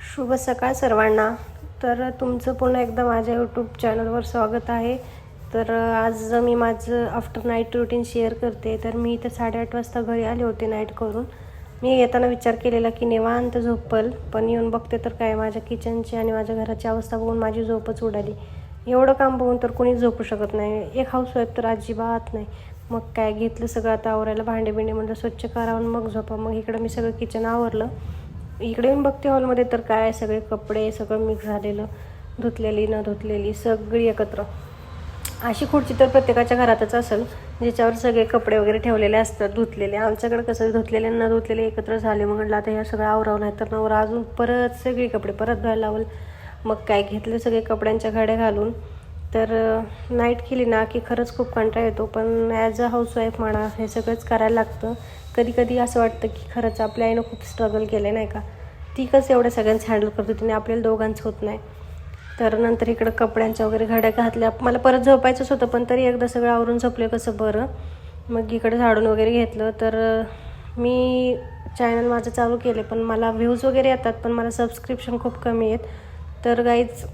शुभ सकाळ सर्वांना. तर तुमचं पुन्हा एकदा माझ्या यूट्यूब चॅनलवर स्वागत आहे. तर आज मी माझं आफ्टर नाईट रुटीन शेअर करते. तर मी इथं 8:30 वाजता घरी आले होते नाईट करून. मी येताना विचार केलेला की निवांत झोपल, पण येऊन बघते तर काय माझ्या किचनची आणि माझ्या घराची अवस्था बघून माझी झोपच उडाली. एवढं काम बघून तर कोणी झोपू शकत नाही, एक हाऊसवाईफ तर अजिबात नाही. मग काय घेतलं सगळं आता आवरायला, भांडे बिंडे म्हणलं स्वच्छ करावून मग झोपा. मग इकडं मी सगळं किचन आवरलं. इकडे येऊन बघते हॉलमध्ये तर काय सगळे कपडे सगळं मिक्स झालेलं, धुतलेली न धुतलेली सगळी एकत्र. अशी खुर्ची तर प्रत्येकाच्या घरातच असेल ज्याच्यावर सगळे कपडे वगैरे ठेवलेले असतात धुतलेले. आमच्याकडे कसं धुतलेले न धुतलेले एकत्र झाले. मग म्हटलं आता हे सगळं आवरावं, नाही तर नवरा अजून परत सगळी कपडे परत धुवायला लावल. मग काय घेतले सगळे कपड्यांच्या घड्या घालून. तर नाईट केली ना की खरंच खूप कंटाळा येतो, पण ॲज अ हाऊसवाईफ म्हणा हे सगळंच करायला लागतं. कधी कधी असं वाटतं की खरंच आपल्या आईनं खूप स्ट्रगल केलं नाही का, ती कसं एवढं सगळ्यांचं हँडल करत होती आणि आपल्याला दोघांचं होत नाही. तर नंतर इकडं कपड्यांच्या वगैरे घड्या घातल्या. मला परत झोपायचंच होतं, पण तरी एकदा सगळं आवरून झोपले कसं बरं. मग इकडे झाडून वगैरे घेतलं. तर मी चॅनल माझं चालू केले, पण मला व्ह्यूज वगैरे येतात, पण मला सबस्क्रिप्शन खूप कमी आहेत. तर गाईज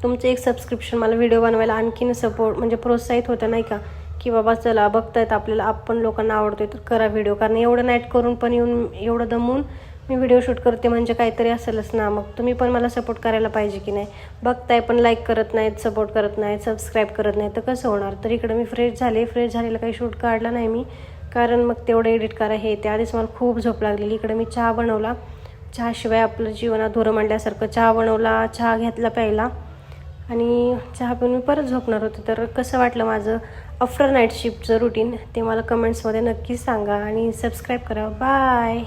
तुमचं एक सबस्क्रिप्शन मला व्हिडिओ बनवायला आणखीन सपोर्ट म्हणजे प्रोत्साहित होतं नाही का, की बाबा चला बघतायत आपल्याला, आपण लोकांना आवडतोय तर करा व्हिडिओ. कारण एवढं नाईट करून पण येऊन एवढं दमून मी व्हिडिओ शूट करते म्हणजे काहीतरी असेलच ना. मग तुम्ही पण मला सपोर्ट करायला पाहिजे की नाही. बघताय पण लाईक करत नाहीत, सपोर्ट करत नाहीत, सबस्क्राईब करत नाही, तर कसं होणार. तर इकडं मी फ्रेश झालेलं काही शूट काढला नाही मी, कारण मग तेवढं एडिट करा हे त्याआधीच मला खूप झोप लागलेली. इकडं मी चहा बनवला, चहाशिवाय आपलं जीवन अधुरं म्हणल्यासारखं. चहा बनवला, चहा घेतला प्यायला आणि चहा पिऊन मी परत झोपणार होते. तर कसं वाटलं माझं आफ्टर नाईट शिफ्टचं रुटीन ते मला कमेंट्समध्ये नक्कीच सांगा आणि सबस्क्राईब करा. बाय.